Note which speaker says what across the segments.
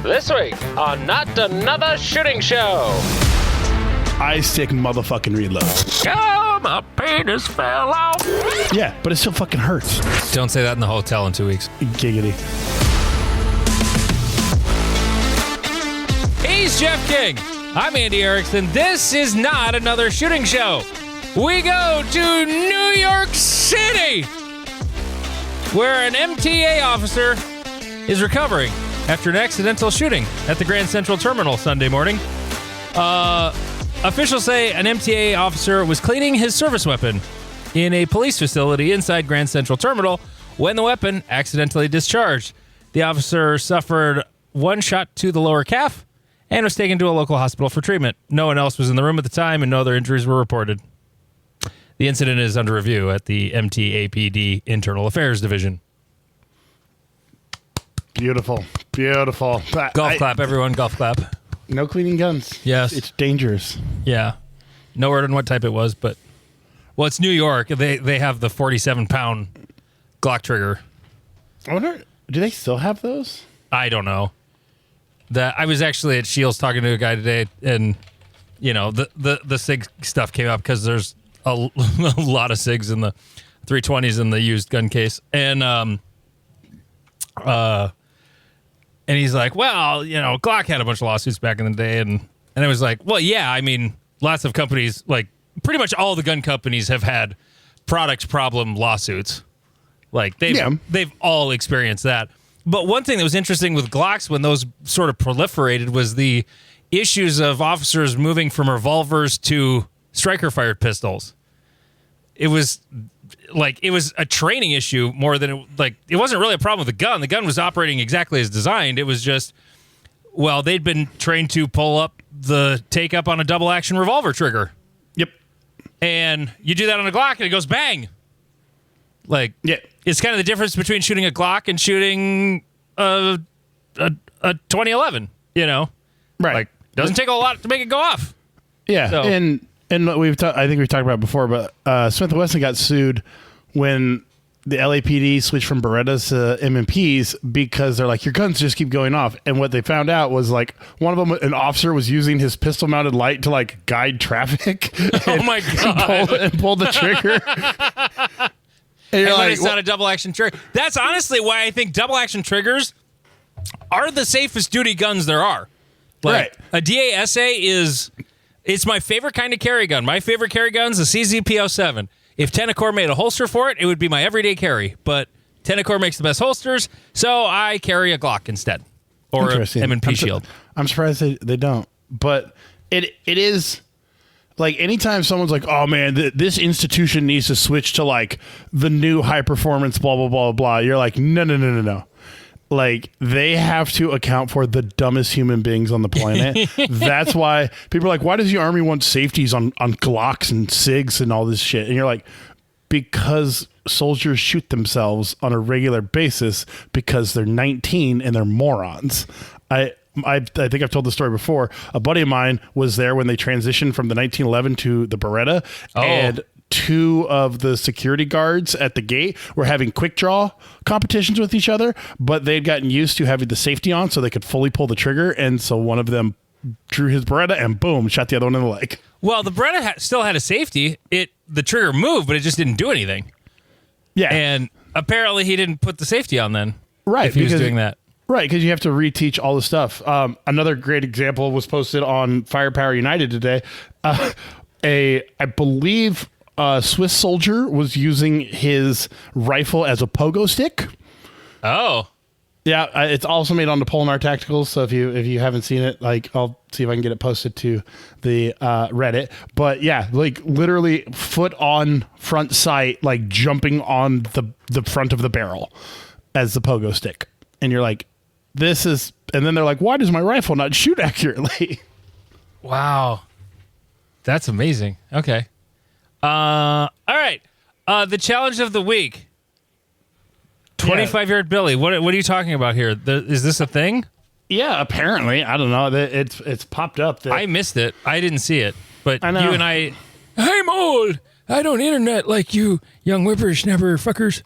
Speaker 1: This week on Not Another Shooting Show.
Speaker 2: I stick motherfucking reload.
Speaker 1: Oh, my penis fell off.
Speaker 2: Yeah, but it still fucking hurts.
Speaker 3: Don't say that in the hotel in 2 weeks.
Speaker 2: Giggity.
Speaker 3: He's Jeff King. I'm Andy Erickson. This is Not Another Shooting Show. We go to New York City, where an MTA officer is recovering after an accidental shooting at the Grand Central Terminal Sunday morning. Officials say an MTA officer was cleaning his service weapon in a police facility inside Grand Central Terminal when the weapon accidentally discharged. The officer suffered one shot to the lower calf and was taken to a local hospital for treatment. No one else was in the room at the time, and no other injuries were reported. The incident is under review at the MTAPD Internal Affairs Division.
Speaker 2: Beautiful. Beautiful.
Speaker 3: Golf clap, everyone. Golf clap.
Speaker 2: No cleaning guns.
Speaker 3: Yes.
Speaker 2: It's dangerous.
Speaker 3: Yeah. No word on what type it was, but... Well, it's New York. They have the 47-pound Glock trigger.
Speaker 2: I wonder, do they still have those?
Speaker 3: I don't know. I was actually at Shields talking to a guy today, and, you know, the SIG stuff came up because there's a lot of SIGs in the 320s in the used gun case. And he's like, well, you know, Glock had a bunch of lawsuits back in the day. And I was like, well, yeah, I mean, lots of companies, like pretty much all the gun companies have had product problem lawsuits. Like they've all experienced that. But one thing that was interesting with Glocks when those sort of proliferated was the issues of officers moving from revolvers to striker-fired pistols. It was a training issue more than it wasn't really a problem with the gun. The gun was operating exactly as designed. It was just, well, they'd been trained to pull up the take up on a double action revolver trigger.
Speaker 2: Yep.
Speaker 3: And you do that on a Glock and it goes bang.
Speaker 2: Yeah.
Speaker 3: It's kind of the difference between shooting a Glock and shooting a 2011, you know?
Speaker 2: Right.
Speaker 3: Like, doesn't take a lot to make it go off.
Speaker 2: Yeah.
Speaker 3: So.
Speaker 2: And I think we've talked about it before, but Smith & Wesson got sued when the LAPD switched from Berettas to M&Ps because they're like, your guns just keep going off. And what they found out was like one of them, an officer was using his pistol mounted light to like guide traffic.
Speaker 3: Oh my God.
Speaker 2: and pull the trigger. And you're
Speaker 3: like, it's not a double action trigger. That's honestly why I think double action triggers are the safest duty guns there are. Like,
Speaker 2: right.
Speaker 3: A DASA it's my favorite kind of carry gun. My favorite carry gun's a CZP-07. If Tenacor made a holster for it would be my everyday carry. But Tenacor makes the best holsters, so I carry a Glock instead. Or a M&P shield.
Speaker 2: I'm surprised they don't. But it is... Like, anytime someone's like, oh, man, this institution needs to switch to, like, the new high-performance blah, blah, blah, blah, you're like, no. Like, they have to account for the dumbest human beings on the planet. That's why people are like, why does the Army want safeties on Glocks and SIGs and all this shit? And you're like, because soldiers shoot themselves on a regular basis because they're 19 and they're morons. I think I've told the story before. A buddy of mine was there when they transitioned from the 1911 to the Beretta, and two of the security guards at the gate were having quick draw competitions with each other, but they'd gotten used to having the safety on so they could fully pull the trigger, and so one of them drew his Beretta and boom, shot the other one in the leg.
Speaker 3: Well, the Beretta still had a safety. The trigger moved, but it just didn't do anything.
Speaker 2: Yeah.
Speaker 3: And apparently he didn't put the safety on then.
Speaker 2: Right.
Speaker 3: If he was doing that.
Speaker 2: Right, because you have to reteach all the stuff. Another great example was posted on Firepower United today. I believe a Swiss soldier was using his rifle as a pogo stick.
Speaker 3: Oh.
Speaker 2: Yeah, it's also made on the Polenar Tacticals, so if you haven't seen it, like, I'll see if I can get it posted to the Reddit. But yeah, like literally foot on front sight, like jumping on the front of the barrel as the pogo stick. And you're like, and then they're like, why does my rifle not shoot accurately?
Speaker 3: Wow. That's amazing. Okay. All right. The challenge of the week. 25-yard Billy. What are you talking about here? Is this a thing?
Speaker 2: Yeah, apparently. I don't know. It's popped up.
Speaker 3: I missed it. I didn't see it. But you and I'm old. I don't internet like you young whippersnapper fuckers.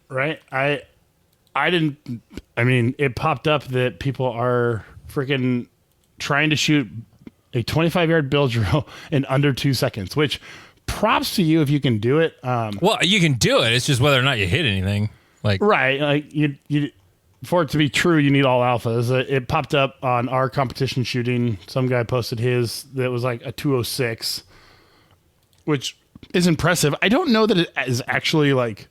Speaker 2: Right. I didn't. I mean, it popped up that people are freaking trying to shoot a 25-yard bill drill in under 2 seconds, which props to you if you can do it.
Speaker 3: Well, you can do it. It's just whether or not you hit anything.
Speaker 2: Right. Like you for it to be true, you need all alphas. It popped up on our competition shooting. Some guy posted his that was like a 206, which is impressive. I don't know that it is actually like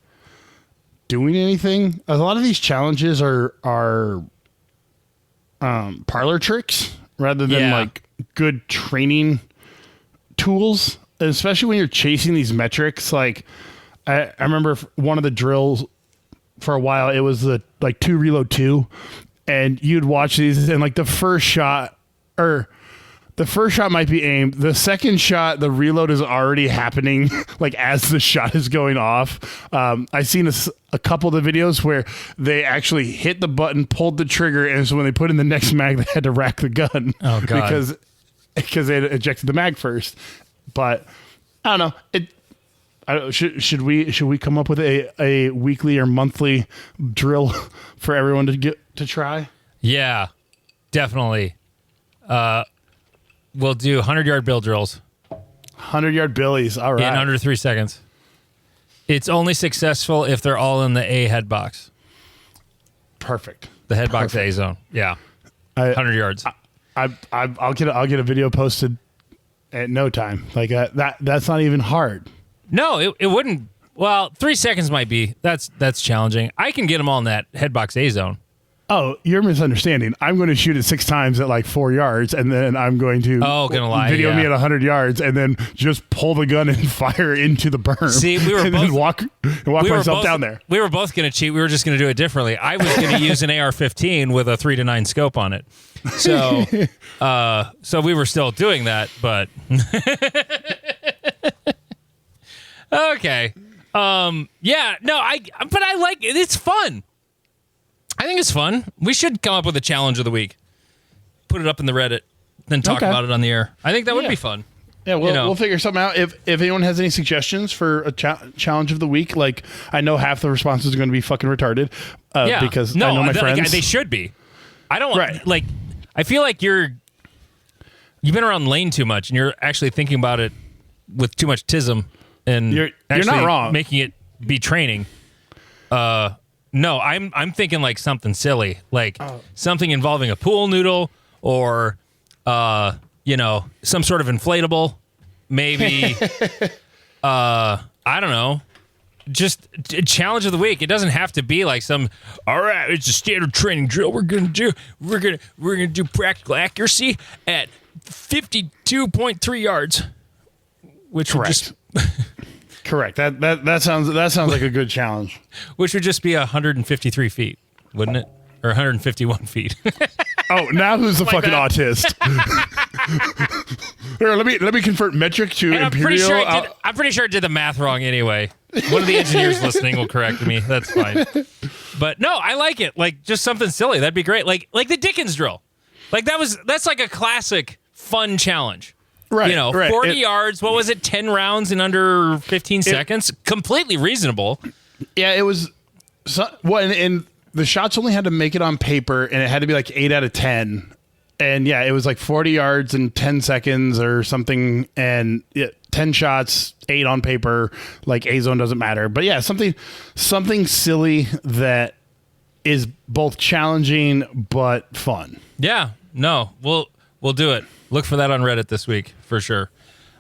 Speaker 2: doing anything. A lot of these challenges are parlor tricks rather than like good training tools, especially when you're chasing these metrics. Like I remember one of the drills for a while, it was the like 2 reload 2, and you'd watch these and like the first shot might be aimed. The second shot, the reload is already happening like as the shot is going off. I've seen a couple of the videos where they actually hit the button, pulled the trigger, and so when they put in the next mag, they had to rack the gun.
Speaker 3: Oh, God.
Speaker 2: because they had ejected the mag first. But I don't know. Should we come up with a weekly or monthly drill for everyone to try?
Speaker 3: Yeah, definitely. We'll do 100-yard bill drills.
Speaker 2: 100-yard billies. All right.
Speaker 3: In under 3 seconds. It's only successful if they're all in the A head box.
Speaker 2: Perfect.
Speaker 3: The head box A zone. Yeah. 100 yards.
Speaker 2: I'll get a video posted at no time. Like that's not even hard.
Speaker 3: No, it wouldn't. Well, 3 seconds might be. That's challenging. I can get them all in that head box A zone.
Speaker 2: Oh, you're misunderstanding. I'm going to shoot it 6 times at like 4 yards, and then I'm going to video me at 100 yards, and then just pull the gun and fire into the berm.
Speaker 3: See, we were
Speaker 2: and
Speaker 3: both
Speaker 2: then walk myself down there.
Speaker 3: We were both going to cheat. We were just going to do it differently. I was going to use an AR-15 with a 3-9 scope on it. So, so we were still doing that, but okay. Yeah. No. But I like it. It's fun. I think it's fun. We should come up with a challenge of the week. Put it up in the Reddit, then talk about it on the air. I think that would be fun.
Speaker 2: Yeah, we'll figure something out. If anyone has any suggestions for a challenge of the week, like I know half the responses are going to be fucking retarded. Because I know my friends.
Speaker 3: They should be. I don't like. I feel like you've been around Lane too much, and you're actually thinking about it with too much tism, and
Speaker 2: you're not wrong.
Speaker 3: Making it be training. No, I'm thinking like something silly, like something involving a pool noodle or, some sort of inflatable, maybe. I don't know. Just a challenge of the week. It doesn't have to be like all right, it's a standard training drill. We're gonna do practical accuracy at 52.3 yards, which would just.
Speaker 2: Correct. That sounds like a good challenge.
Speaker 3: Which would just be 153 feet, wouldn't it? Or 151 feet.
Speaker 2: Oh, now who's the fucking autist? Here, let me convert metric to imperial.
Speaker 3: I'm pretty sure I did the math wrong anyway. One of the engineers listening will correct me. That's fine. But no, I like it. Like just something silly. That'd be great. Like the Dickens drill. Like that's like a classic fun challenge.
Speaker 2: Right.
Speaker 3: 40 yards. What was it? 10 rounds in under 15 seconds. Completely reasonable.
Speaker 2: Yeah, it was. And the shots only had to make it on paper, and it had to be like 8 out of 10. And yeah, it was like 40 yards in 10 seconds or something, and 10 shots, 8 on paper. Like A zone doesn't matter, but yeah, something silly that is both challenging but fun.
Speaker 3: Yeah. No, we'll do it. Look for that on Reddit this week, for sure.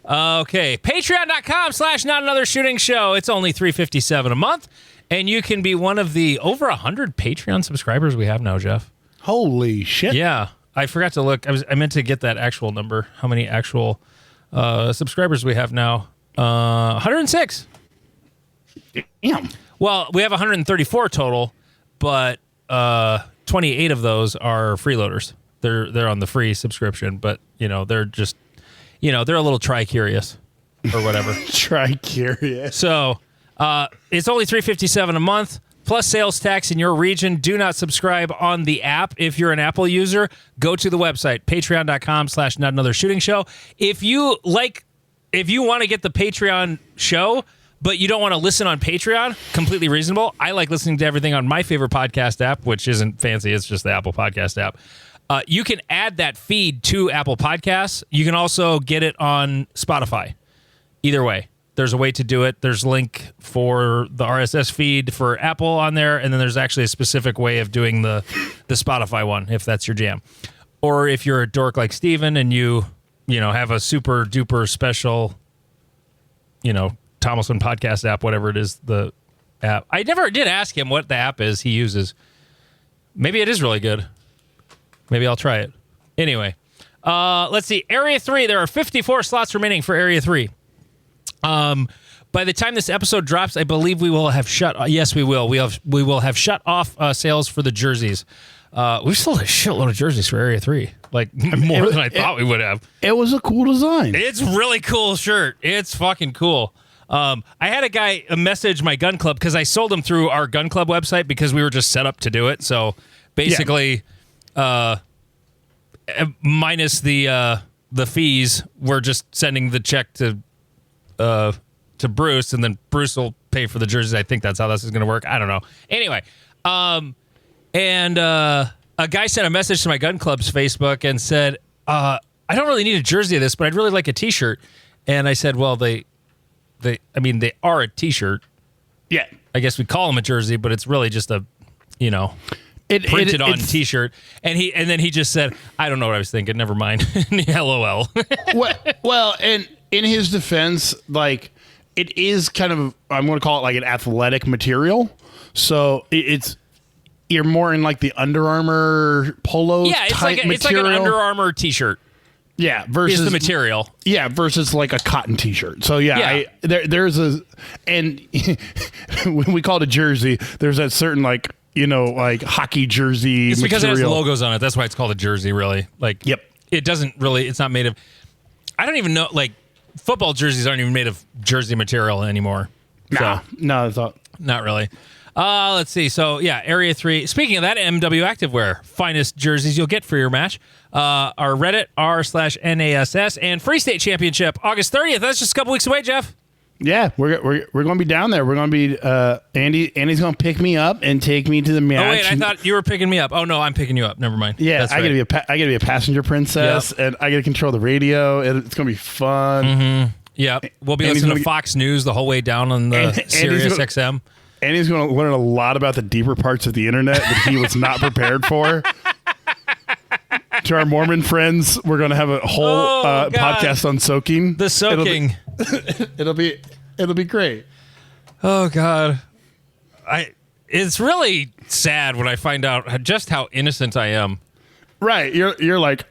Speaker 3: Okay, patreon.com/notanothershootingshow. It's only $3.57 a month, and you can be one of the over 100 Patreon subscribers we have now, Jeff.
Speaker 2: Holy shit.
Speaker 3: Yeah, I forgot to look. I meant to get that actual number, how many actual subscribers we have now. 106.
Speaker 2: Damn.
Speaker 3: Well, we have 134 total, but 28 of those are freeloaders. They're on the free subscription, but they're just they're a little tri-curious or whatever.
Speaker 2: Tri-curious.
Speaker 3: So it's only $3.57 a month plus sales tax in your region. Do not subscribe on the app if you're an Apple user. Go to the website patreon.com/notanothershootingshow. If you want to get the Patreon show, but you don't want to listen on Patreon, completely reasonable. I like listening to everything on my favorite podcast app, which isn't fancy. It's just the Apple Podcast app. You can add that feed to Apple Podcasts. You can also get it on Spotify. Either way, there's a way to do it. There's a link for the RSS feed for Apple on there, and then there's actually a specific way of doing the Spotify one, if that's your jam. Or if you're a dork like Steven and you have a super duper special, Thomason podcast app, whatever it is, the app. I never did ask him what the app is he uses. Maybe it is really good. Maybe I'll try it. Anyway, let's see. Area 3, there are 54 slots remaining for Area 3. By the time this episode drops, I believe we will have yes, we will. We will have shut off sales for the jerseys. We've sold a shitload of jerseys for Area 3. Like, more than I thought we would have.
Speaker 2: It was a cool design.
Speaker 3: It's a really cool shirt. It's fucking cool. I had a guy message my gun club because I sold them through our gun club website because we were just set up to do it. So basically, minus the fees, we're just sending the check to Bruce, and then Bruce will pay for the jerseys. I think that's how this is going to work. I don't know. Anyway, and a guy sent a message to my gun club's Facebook and said, I don't really need a jersey of this, but I'd really like a T-shirt. And I said, well, they are a T-shirt. Yeah. I guess we call them a jersey, but it's really just a, printed on T-shirt. And then he just said, I don't know what I was thinking. Never mind. LOL.
Speaker 2: well, and in his defense, like, it is kind of, I'm going to call it like an athletic material. So you're more in like the Under Armour polo type material.
Speaker 3: It's like an Under Armour T-shirt.
Speaker 2: Yeah, versus
Speaker 3: is the material.
Speaker 2: Yeah, versus like a cotton T-shirt. So there's and when we call it a jersey, there's that certain like hockey jersey.
Speaker 3: It's because
Speaker 2: material.
Speaker 3: it has logos on it. That's why it's called a jersey. Really, like it doesn't really. It's not made of. I don't even know. Like football jerseys aren't even made of jersey material anymore.
Speaker 2: No, it's
Speaker 3: not really. Let's see. So, Area 3. Speaking of that, MW Activewear, finest jerseys you'll get for your match. Our Reddit, r/NASS, and Free State Championship, August 30th. That's just a couple weeks away, Jeff.
Speaker 2: Yeah, we're going to be down there. We're going to be, Andy's going to pick me up and take me to the match.
Speaker 3: Oh, wait, I thought you were picking me up. Oh, no, I'm picking you up. Never mind.
Speaker 2: Yeah, I got to be a passenger princess, and I got to control the radio. It's going to be fun.
Speaker 3: Mm-hmm. Yeah, we'll be listening to Fox News the whole way down on the Sirius XM.
Speaker 2: And he's going to learn a lot about the deeper parts of the internet that he was not prepared for. To our Mormon friends, we're going to have a whole podcast on soaking.
Speaker 3: The soaking.
Speaker 2: It'll be great.
Speaker 3: Oh God, it's really sad when I find out just how innocent I am.
Speaker 2: Right, you're like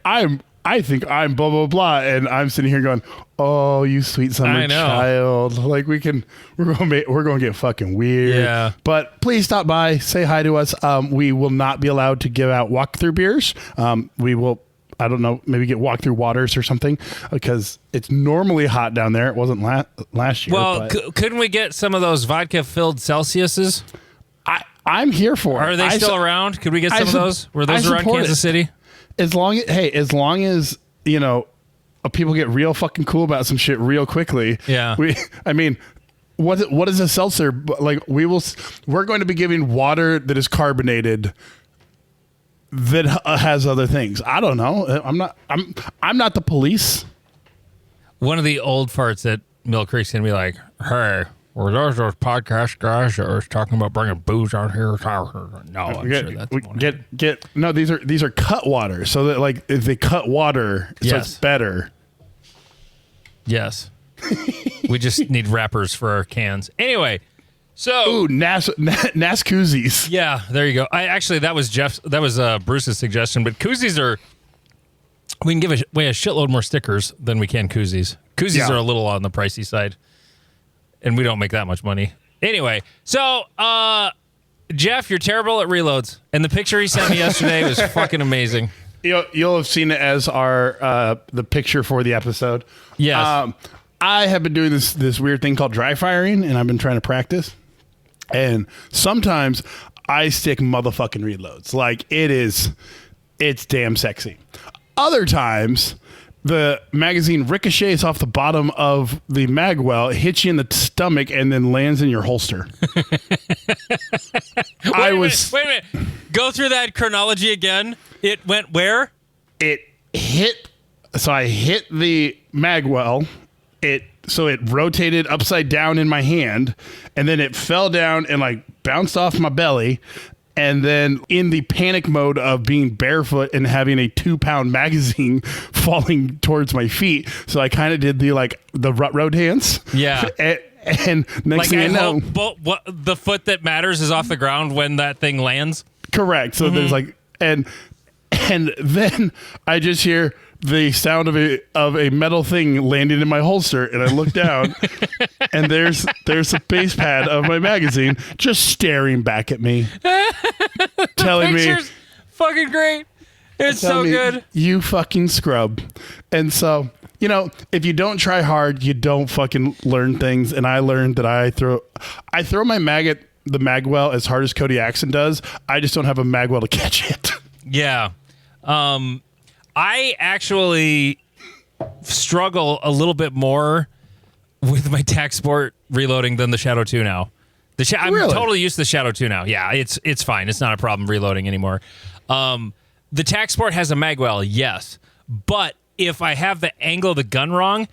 Speaker 2: I think I'm blah blah blah, and I'm sitting here going, "Oh, you sweet summer child!" Like we're gonna get fucking weird.
Speaker 3: Yeah.
Speaker 2: But please stop by, say hi to us. We will not be allowed to give out walkthrough beers. We will, I don't know, maybe get walkthrough waters or something because it's normally hot down there. It wasn't last year.
Speaker 3: Well, couldn't we get some of those vodka-filled Celsiuses?
Speaker 2: I'm here for it.
Speaker 3: Are they still around? Could we get some of those? Were those around Kansas City?
Speaker 2: As long as people get real fucking cool about some shit real quickly.
Speaker 3: Yeah.
Speaker 2: What is a seltzer? Like we're going to be giving water that is carbonated that has other things. I don't know. I'm not the police. One
Speaker 3: of the old farts at Mill Creek's gonna be like, "Hey, were those podcast guys that was talking about bringing booze out here?" No, I'm sure that's
Speaker 2: no. These are cut water, so that like if they cut water, so it's better.
Speaker 3: Yes, we just need wrappers for our cans. Anyway, so
Speaker 2: Nas koozies.
Speaker 3: Yeah, there you go. That was Bruce's suggestion, but koozies are. We can give away a shitload more stickers than we can koozies. Koozies are a little on the pricey side. And we don't make that much money. Anyway, so, Jeff, you're terrible at reloads. And the picture he sent me yesterday was fucking amazing.
Speaker 2: You'll have seen it as the picture for the episode.
Speaker 3: Yes.
Speaker 2: I have been doing this weird thing called dry firing, and I've been trying to practice. And sometimes I stick motherfucking reloads. Like, it's damn sexy. Other times, the magazine ricochets off the bottom of the mag well, hits you in the stomach, and then lands in your holster.
Speaker 3: Wait a minute. Go through that chronology again. It went where?
Speaker 2: It hit. So I hit the mag well. So it rotated upside down in my hand, and then it fell down and like bounced off my belly. And then in the panic mode of being barefoot and having a 2-pound magazine falling towards my feet. So I kind of did the rut-row dance.
Speaker 3: Yeah.
Speaker 2: And next thing I know,
Speaker 3: the foot that matters is off the ground when that thing lands.
Speaker 2: Correct. So there's like, and then I just hear the sound of a metal thing landing in my holster, and I look down, and there's a base pad of my magazine just staring back at me, telling me,
Speaker 3: "Fucking great, it's so good,
Speaker 2: you fucking scrub." And so, if you don't try hard, you don't fucking learn things. And I learned that I throw my mag at the magwell as hard as Cody Axon does. I just don't have a magwell to catch it.
Speaker 3: Yeah. I actually struggle a little bit more with my TAC Sport reloading than the Shadow 2 now. I'm totally used to the Shadow 2 now. Yeah, it's fine. It's not a problem reloading anymore. The TAC Sport has a magwell, yes. But if I have the angle of the gun wrong,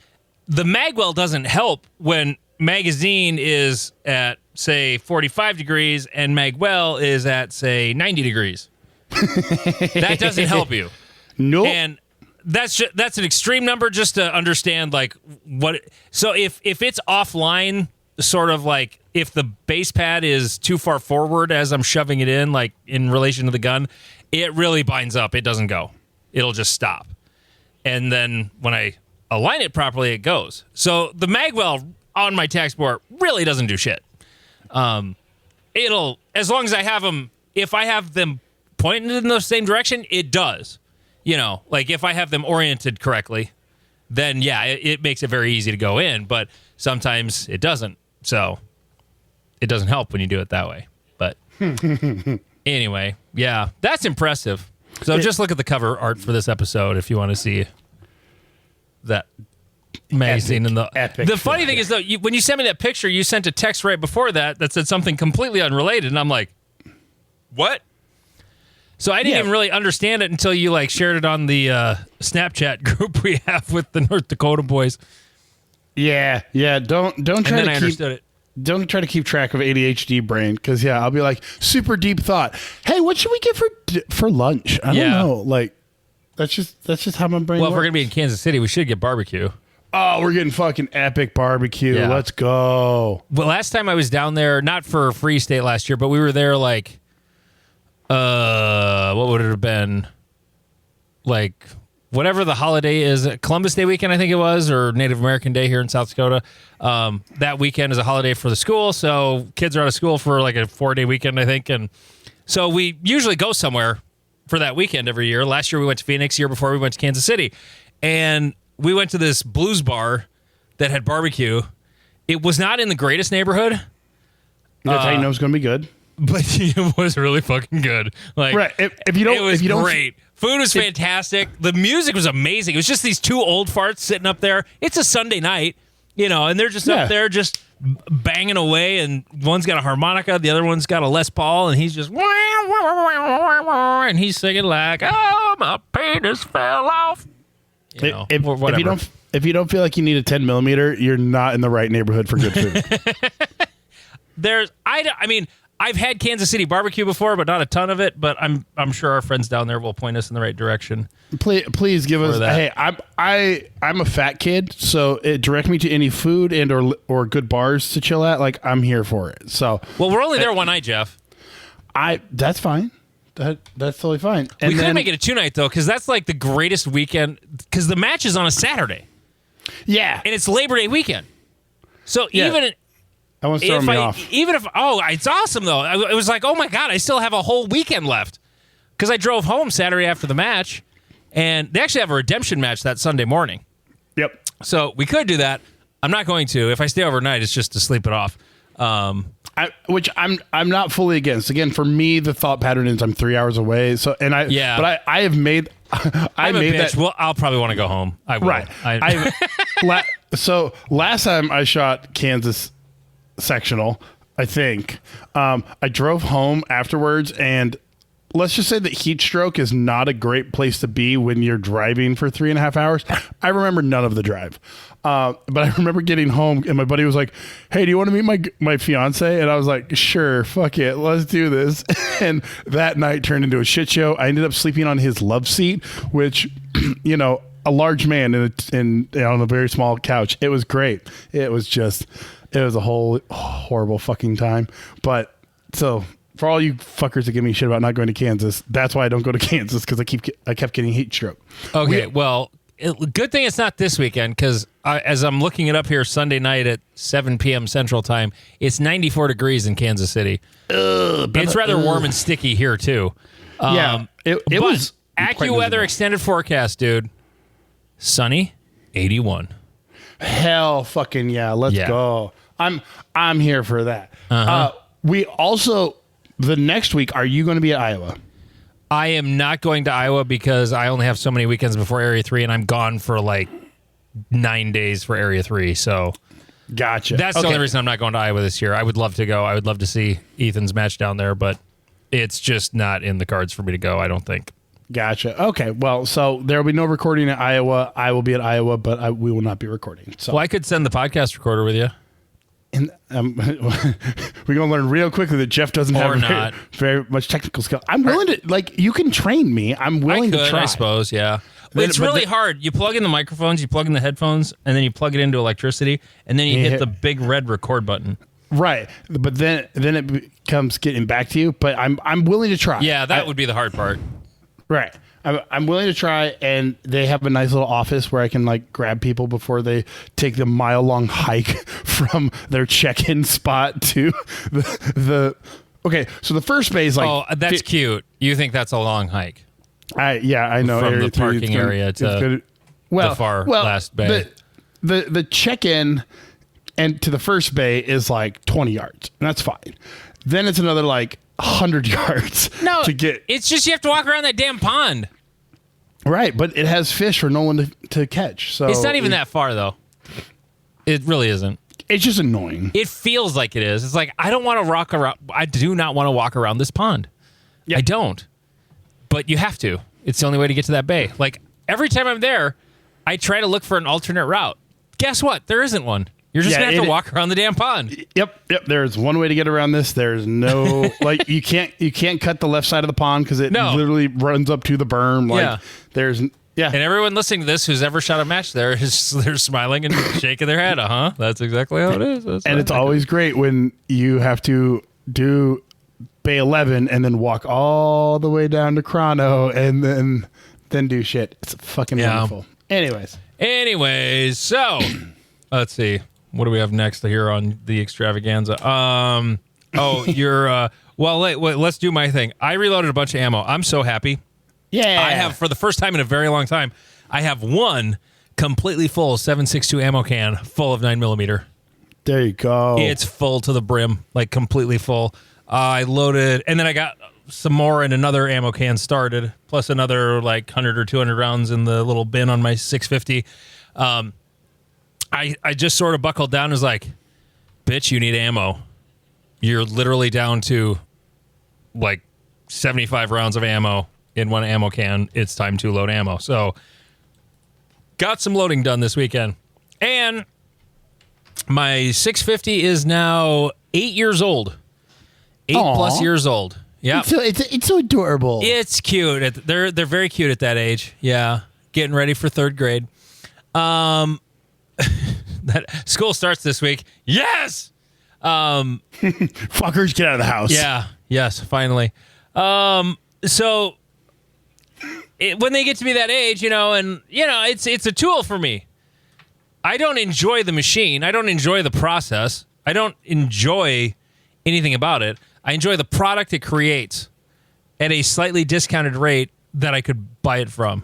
Speaker 3: the magwell doesn't help when magazine is at, say, 45 degrees and magwell is at, say, 90 degrees. That doesn't help you.
Speaker 2: Nope.
Speaker 3: And that's an extreme number just to understand like what. So if it's offline, sort of like if the base pad is too far forward as I'm shoving it in, like in relation to the gun, it really binds up. It doesn't go. It'll just stop. And then when I align it properly, it goes. So the magwell on my TAC Sport really doesn't do shit. It'll, as long as I have them, if I have them pointed in the same direction, it does. Like if I have them oriented correctly, then yeah, it makes it very easy to go in, but sometimes it doesn't. So it doesn't help when you do it that way. But anyway, yeah, that's impressive. So just look at the cover art for this episode if you want to see that magazine.
Speaker 2: Epic.
Speaker 3: The funny thing is, though, when you sent me that picture, you sent a text right before that said something completely unrelated, and I'm like, what? So I didn't even really understand it until you shared it on the Snapchat group we have with the North Dakota boys.
Speaker 2: Yeah. Don't try to
Speaker 3: understood it.
Speaker 2: Don't try to keep track of ADHD brain, because I'll be like, super deep thought. Hey, what should we get for lunch? I don't know. Like, that's just how my brain.
Speaker 3: Well, if
Speaker 2: works.
Speaker 3: we're gonna be in Kansas City, we should get barbecue.
Speaker 2: Oh, we're getting fucking epic barbecue. Yeah. Let's go.
Speaker 3: Well, last time I was down there, not for Free State last year, but we were there what would it have been? Like, whatever the holiday is, Columbus Day weekend, I think it was, or Native American Day here in South Dakota. That weekend is a holiday for the school, so kids are out of school for like a 4-day weekend, I think. And so we usually go somewhere for that weekend every year. Last year we went to Phoenix, year before we went to Kansas City. And we went to this blues bar that had barbecue. It was not in the greatest neighborhood.
Speaker 2: That's how you know it's going to be good.
Speaker 3: But it was really fucking good. Like,
Speaker 2: right. If you don't,
Speaker 3: it was
Speaker 2: if you don't,
Speaker 3: great. Food was fantastic. The music was amazing. It was just these two old farts sitting up there. It's a Sunday night, and they're just up there just banging away. And one's got a harmonica, the other one's got a Les Paul, and he's just and he's singing like, "Oh, my penis fell off."
Speaker 2: If you don't feel like you need a 10 millimeter, you're not in the right neighborhood for good food.
Speaker 3: I've had Kansas City barbecue before, but not a ton of it. But I'm sure our friends down there will point us in the right direction.
Speaker 2: Please give us. Hey, I'm a fat kid, so direct me to any food and or good bars to chill at. Like, I'm here for it. So
Speaker 3: well, we're only there one night, Jeff.
Speaker 2: That's fine. That's totally fine.
Speaker 3: And we couldn't make it a 2-night though, because that's like the greatest weekend. Because the match is on a Saturday.
Speaker 2: Yeah,
Speaker 3: and it's Labor Day weekend. So even.
Speaker 2: That one's throwing me off.
Speaker 3: Even if, it's awesome, though. It was like, oh, my God, I still have a whole weekend left. Because I drove home Saturday after the match, and they actually have a redemption match that Sunday morning.
Speaker 2: Yep.
Speaker 3: So we could do that. I'm not going to. If I stay overnight, it's just to sleep it off.
Speaker 2: I I'm not fully against. Again, for me, the thought pattern is I'm 3 hours away. So but I have made I made that.
Speaker 3: Well, I'll probably want to go home. I will.
Speaker 2: Right. So last time I shot Kansas sectional, I think I drove home afterwards, and let's just say that heat stroke is not a great place to be when you're driving for 3.5 hours. I remember none of the drive. But I remember getting home and my buddy was like, hey, do you want to meet my fiance? And I was like, sure, fuck it. Let's do this. And that night turned into a shit show. I ended up sleeping on his love seat, which, a large man on a very small couch. It was great. It was a whole horrible fucking time. But so for all you fuckers that give me shit about not going to Kansas, that's why I don't go to Kansas, because I kept getting heat stroke.
Speaker 3: Okay, good thing it's not this weekend, because as I'm looking it up here, Sunday night at 7 p.m. Central Time, it's 94 degrees in Kansas City. It's rather warm and sticky here, too.
Speaker 2: It was
Speaker 3: AccuWeather extended forecast, dude. Sunny, 81.
Speaker 2: Hell fucking yeah, let's go. I'm here for that. We also, the next week, are you going to be at Iowa?
Speaker 3: I am not going to Iowa because I only have so many weekends before Area 3, and I'm gone for like 9 days for Area 3. So
Speaker 2: gotcha.
Speaker 3: That's the only reason I'm not going to Iowa this year. I would love to go. I would love to see Ethan's match down there, but it's just not in the cards for me to go, I don't think.
Speaker 2: Gotcha. Okay. Well, so there will be no recording at Iowa. I will be at Iowa, but we will not be recording. So
Speaker 3: I could send the podcast recorder with you.
Speaker 2: And we're going to learn real quickly that Jeff doesn't have very much technical skill. I'm willing to, you can train me. I'm willing to try.
Speaker 3: I suppose, yeah. It's really hard. You plug in the microphones, you plug in the headphones, and then you plug it into electricity, and then you hit the big red record button.
Speaker 2: Right. But then it becomes getting back to you. But I'm willing to try.
Speaker 3: Yeah, that would be the hard part.
Speaker 2: Right. I'm willing to try, and they have a nice little office where I can grab people before they take the mile-long hike from their check-in spot to the okay, so the first bay is
Speaker 3: that's cute. You think that's a long hike?
Speaker 2: I know.
Speaker 3: From the parking area to the far last bay.
Speaker 2: The check-in and to the first bay is 20 yards, and that's fine. Then it's another 100 yards to get.
Speaker 3: It's just you have to walk around that damn pond.
Speaker 2: Right, but it has fish for no one to catch. So
Speaker 3: it's not even that far, though. It really isn't.
Speaker 2: It's just annoying.
Speaker 3: It feels like it is. It's I don't want to walk around. I do not want to walk around this pond. Yeah. I don't. But you have to. It's the only way to get to that bay. Every time I'm there, I try to look for an alternate route. Guess what? There isn't one. You're just going to have to walk around the damn pond.
Speaker 2: Yep. There's one way to get around this. There's no you can't cut the left side of the pond because it literally runs up to the berm. There's And
Speaker 3: everyone listening to this who's ever shot a match they're smiling and shaking their head. That's exactly how it is.
Speaker 2: And it's always great when you have to do Bay 11 and then walk all the way down to Chrono and then do shit. It's fucking wonderful. Anyways,
Speaker 3: so let's see. What do we have next here on the extravaganza? Let's do my thing. I reloaded a bunch of ammo. I'm so happy.
Speaker 2: Yeah.
Speaker 3: I have, for the first time in a very long time, I have one completely full 7.62 ammo can full of 9mm.
Speaker 2: There you go.
Speaker 3: It's full to the brim, completely full. I loaded, and then I got some more in another ammo can started, plus another 100 or 200 rounds in the little bin on my 650. I just sort of buckled down and was like, bitch, you need ammo. You're literally down to 75 rounds of ammo in one ammo can. It's time to load ammo. So got some loading done this weekend. And my 650 is now 8 years old. 8+ years old. Yeah.
Speaker 2: It's so adorable.
Speaker 3: It's cute. They're very cute at that age. Yeah. Getting ready for 3rd grade. That school starts this week. Yes.
Speaker 2: Fuckers, get out of the house.
Speaker 3: Yeah. Yes. Finally. So when they get to be that age, it's a tool for me. I don't enjoy the machine. I don't enjoy the process. I don't enjoy anything about it. I enjoy the product it creates at a slightly discounted rate that I could buy it from.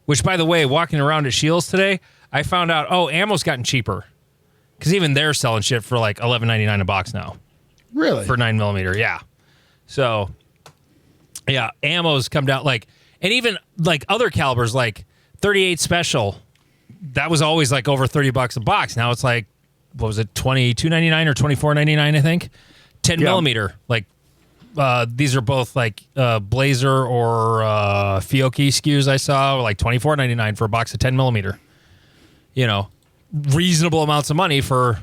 Speaker 3: Which, by the way, walking around at Shields today, I found out, ammo's gotten cheaper. Because even they're selling shit for $11.99 a box now.
Speaker 2: Really?
Speaker 3: For 9mm, yeah. So, yeah, ammo's come down, like, and even, like, other calibers, like 38 Special, that was always, like, over $30 a box. Now it's like, what was it, $22.99 or $24.99, I think? 10mm, like, these are both, like, Blazer or Fiocchi SKUs I saw, like $24.99 for a box of 10mm. You know, reasonable amounts of money for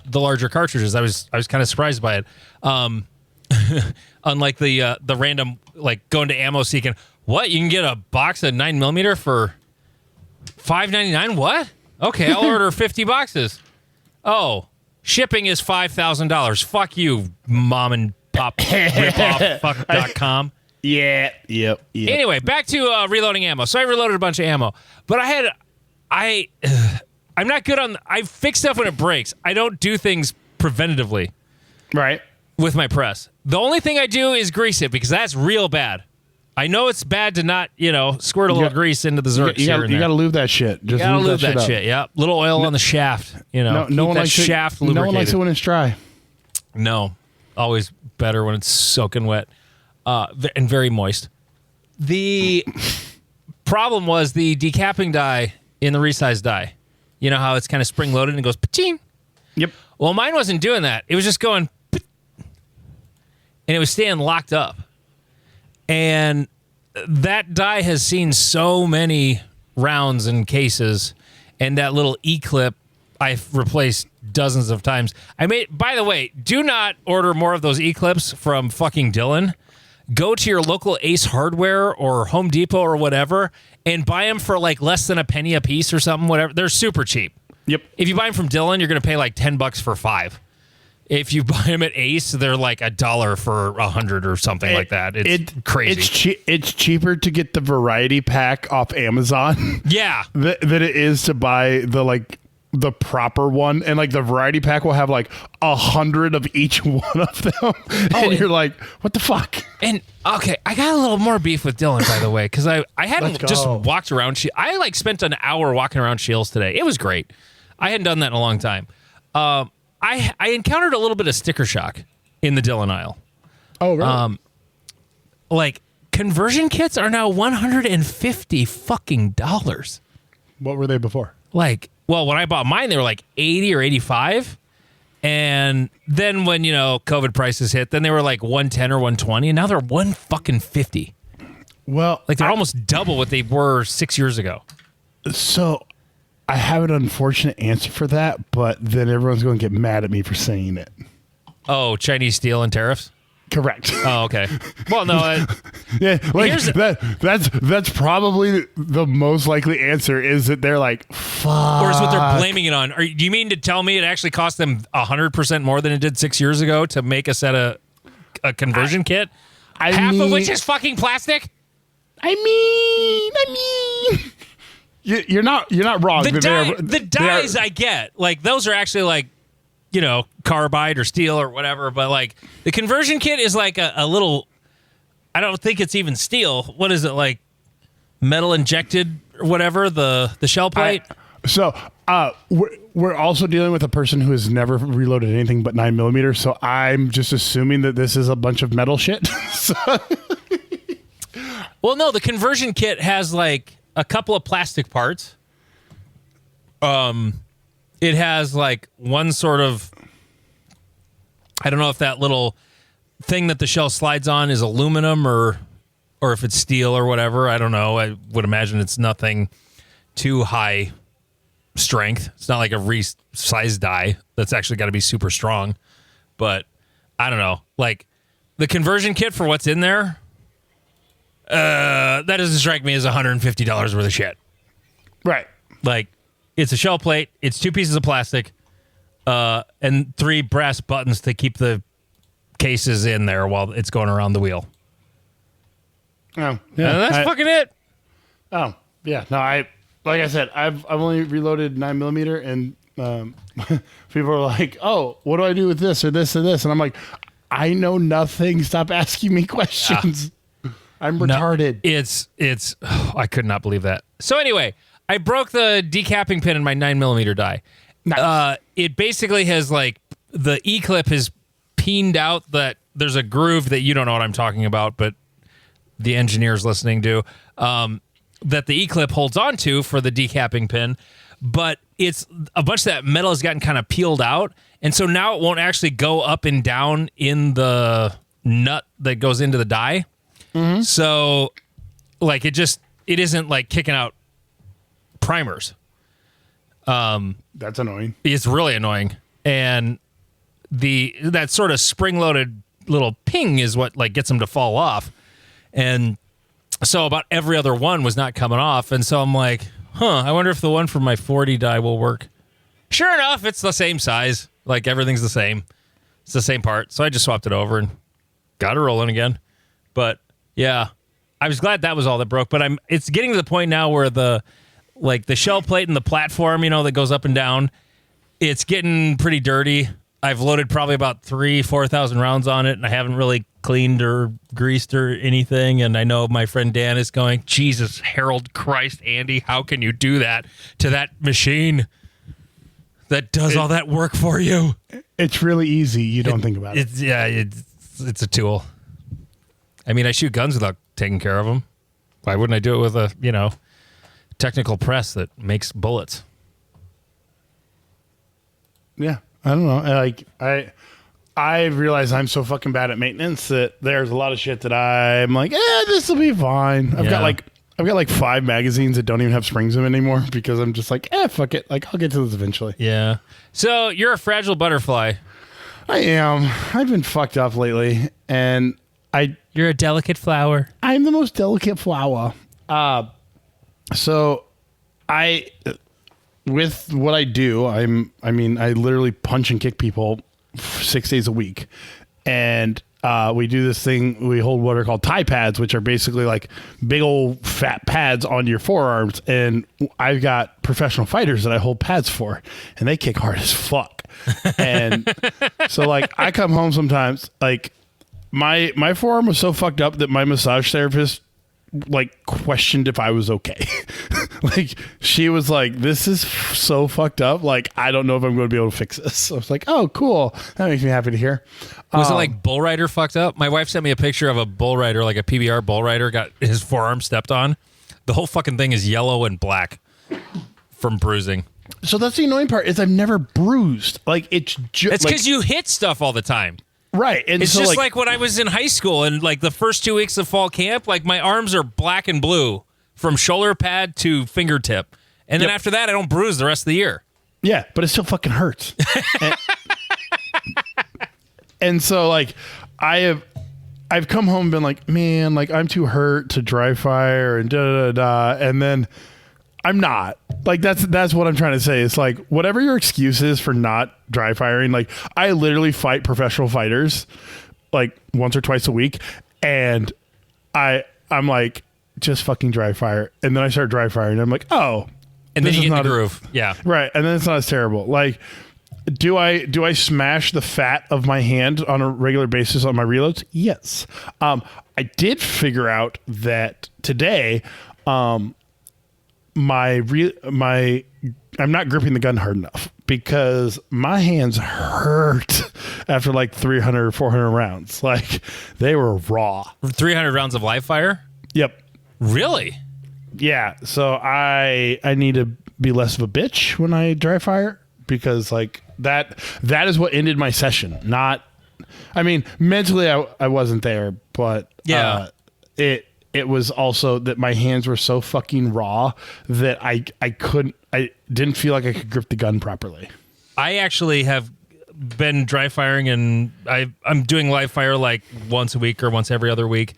Speaker 3: the larger cartridges. I was kind of surprised by it. Unlike the random, like, going to ammo seeking, what, you can get a box of 9mm for $5.99? What? Okay, I'll order 50 boxes. Oh, shipping is $5,000. Fuck you, mom and pop ripoff fuck.com.
Speaker 2: Yeah. Yep.
Speaker 3: Anyway, back to reloading ammo. So I reloaded a bunch of ammo, but I'm not good on. I fix stuff when it breaks. I don't do things preventatively.
Speaker 2: Right.
Speaker 3: With my press, the only thing I do is grease it because that's real bad. I know it's bad to not, squirt a little grease into the Zerks.
Speaker 2: You got to lube that shit. Just
Speaker 3: gotta lube that shit. Yeah, little oil on the shaft.
Speaker 2: No one likes
Speaker 3: shaft
Speaker 2: lubricated.
Speaker 3: lubricated.
Speaker 2: No one likes it when it's dry.
Speaker 3: No, always better when it's soaking wet and very moist. The problem was the decapping die in the resize die. You know how it's kind of spring loaded and it goes pa-ching?
Speaker 2: Yep.
Speaker 3: Well, mine wasn't doing that. It was just going, and it was staying locked up. And that die has seen so many rounds and cases, and that little E-clip I've replaced dozens of times. By the way, do not order more of those E-clips from fucking Dylan. Go to your local Ace Hardware or Home Depot or whatever and buy them for like less than a penny a piece or something, whatever. They're super cheap.
Speaker 2: Yep.
Speaker 3: If you buy them from Dylan, you're going to pay like $10 for 5. If you buy them at Ace, they're like $1 for 100 or something like that. It's crazy.
Speaker 2: It's cheaper to get the variety pack off Amazon.
Speaker 3: Yeah.
Speaker 2: than it is to buy the proper one. And like the variety pack will have like 100 of each one of them. And you're like, what the fuck?
Speaker 3: And okay, I got a little more beef with Dylan, by the way, because I hadn't just walked around. I like spent an hour walking around Shields today. It was great. I hadn't done that in a long time. I encountered a little bit of sticker shock in the Dylan aisle.
Speaker 2: Oh, really?
Speaker 3: Like conversion kits are now $150 fucking dollars.
Speaker 2: What were they before?
Speaker 3: Like, well, when I bought mine, they were like 80 or 85. And then when, COVID prices hit, then they were like 110 or 120. And now they're $150.
Speaker 2: Well,
Speaker 3: like they're almost double what they were 6 years ago.
Speaker 2: So I have an unfortunate answer for that, but then everyone's going to get mad at me for saying it.
Speaker 3: Oh, Chinese steel and tariffs?
Speaker 2: Correct.
Speaker 3: Oh, okay. Well, no.
Speaker 2: Yeah, like that's probably the most likely answer is that they're like, fuck.
Speaker 3: Or is what they're blaming it on? Do you mean to tell me it actually cost them 100% more than it did 6 years ago to make a set of a conversion kit? Half of which is fucking plastic?
Speaker 2: I mean, you're not wrong.
Speaker 3: The dyes I get, like those are actually like, carbide or steel or whatever. But like the conversion kit is like a little. I don't think it's even steel. What is it, like metal injected or whatever? The shell plate.
Speaker 2: We're also dealing with a person who has never reloaded anything but 9mm. So I'm just assuming that this is a bunch of metal shit.
Speaker 3: Well, no, the conversion kit has like a couple of plastic parts. It has like one sort of, I don't know if that little thing that the shell slides on is aluminum or if it's steel or whatever. I don't know. I would imagine it's nothing too high strength. It's not like a resized die that's actually got to be super strong. But I don't know. Like the conversion kit for what's in there, that doesn't strike me as $150 worth of shit.
Speaker 2: Right.
Speaker 3: Like, it's a shell plate, it's 2 pieces of plastic, and 3 brass buttons to keep the cases in there while it's going around the wheel.
Speaker 2: Oh, yeah.
Speaker 3: And that's fucking it.
Speaker 2: Oh, yeah. No, like I said, I've only reloaded 9mm, and people are like, "Oh, what do I do with this or this or this?" And I'm like, "I know nothing. Stop asking me questions. Yeah. I'm retarded."
Speaker 3: No, I could not believe that. So anyway, I broke the decapping pin in my 9mm die.
Speaker 2: Nice.
Speaker 3: It basically has like the E-clip has peened out that there's a groove that you don't know what I'm talking about, but the engineers listening do, that the E-clip holds onto for the decapping pin, but it's a bunch of that metal has gotten kind of peeled out, and so now it won't actually go up and down in the nut that goes into the die. Mm-hmm. So, like, it isn't like kicking out primers.
Speaker 2: That's annoying.
Speaker 3: It's really annoying, and that sort of spring-loaded little ping is what like gets them to fall off, and so about every other one was not coming off, and so I'm like, I wonder if the one from my 40 die will work. Sure enough, it's the same size. Like, everything's the same. It's the same part. So I just swapped it over and got it rolling again. But yeah, I was glad that was all that broke. But it's getting to the point now where the shell plate and the platform, that goes up and down, it's getting pretty dirty. I've loaded probably about 4,000 rounds on it, and I haven't really cleaned or greased or anything. And I know my friend Dan is going, Jesus, Harold Christ, Andy, how can you do that to that machine that does all that work for you?
Speaker 2: It's really easy. You don't think about it.
Speaker 3: It's a tool. I mean, I shoot guns without taking care of them. Why wouldn't I do it with a, technical press that makes bullets?
Speaker 2: Yeah. I don't know. Like, I realize I'm so fucking bad at maintenance that there's a lot of shit that I'm like, this will be fine. I've got like 5 magazines that don't even have springs in them anymore because I'm just like, fuck it. Like, I'll get to this eventually.
Speaker 3: Yeah. So you're a fragile butterfly.
Speaker 2: I am. I've been fucked up lately, and
Speaker 3: you're a delicate flower.
Speaker 2: I'm the most delicate flower. So with what I do, I literally punch and kick people 6 days a week. And we do this thing, we hold what are called Thai pads, which are basically like big old fat pads on your forearms. And I've got professional fighters that I hold pads for, and they kick hard as fuck. And so, like, I come home sometimes, like, my forearm was so fucked up that my massage therapist like questioned if I was okay. Like, she was like, this is so fucked up. Like, I don't know if I'm going to be able to fix this. So I was like, oh, cool. That makes me happy to hear.
Speaker 3: Was it like bull rider fucked up? My wife sent me a picture of a bull rider, like a PBR bull rider, got his forearm stepped on. The whole fucking thing is yellow and black from bruising.
Speaker 2: So that's the annoying part, is I've never bruised. Like, it's just...
Speaker 3: It's because you hit stuff all the time.
Speaker 2: Right. And
Speaker 3: it's
Speaker 2: so,
Speaker 3: just like when I was in high school and like the first 2 weeks of fall camp, like my arms are black and blue from shoulder pad to fingertip. And then after that, I don't bruise the rest of the year.
Speaker 2: Yeah, but it still fucking hurts. And so, like, I've come home and been like, man, like, I'm too hurt to dry fire and da-da-da-da. And then I'm not. Like, that's what I'm trying to say. It's like, whatever your excuse is for not dry firing, like, I literally fight professional fighters like once or twice a week, and I'm like, just fucking dry fire. And then I start dry firing, and I'm like, oh.
Speaker 3: And then you get in the groove. Yeah.
Speaker 2: Right. And then it's not as terrible. Like, do I smash the fat of my hand on a regular basis on my reloads? Yes. I did figure out that today, I'm not gripping the gun hard enough because my hands hurt after like 300 or 400 rounds. Like, they were raw.
Speaker 3: 300 rounds of live fire?
Speaker 2: Yep.
Speaker 3: Really?
Speaker 2: Yeah. So I need to be less of a bitch when I dry fire, because like that is what ended my session. Not, I mean, mentally I wasn't there, but
Speaker 3: yeah,
Speaker 2: it was also that my hands were so fucking raw that I didn't feel like I could grip the gun properly.
Speaker 3: I actually have been dry firing, and I'm doing live fire like once a week or once every other week.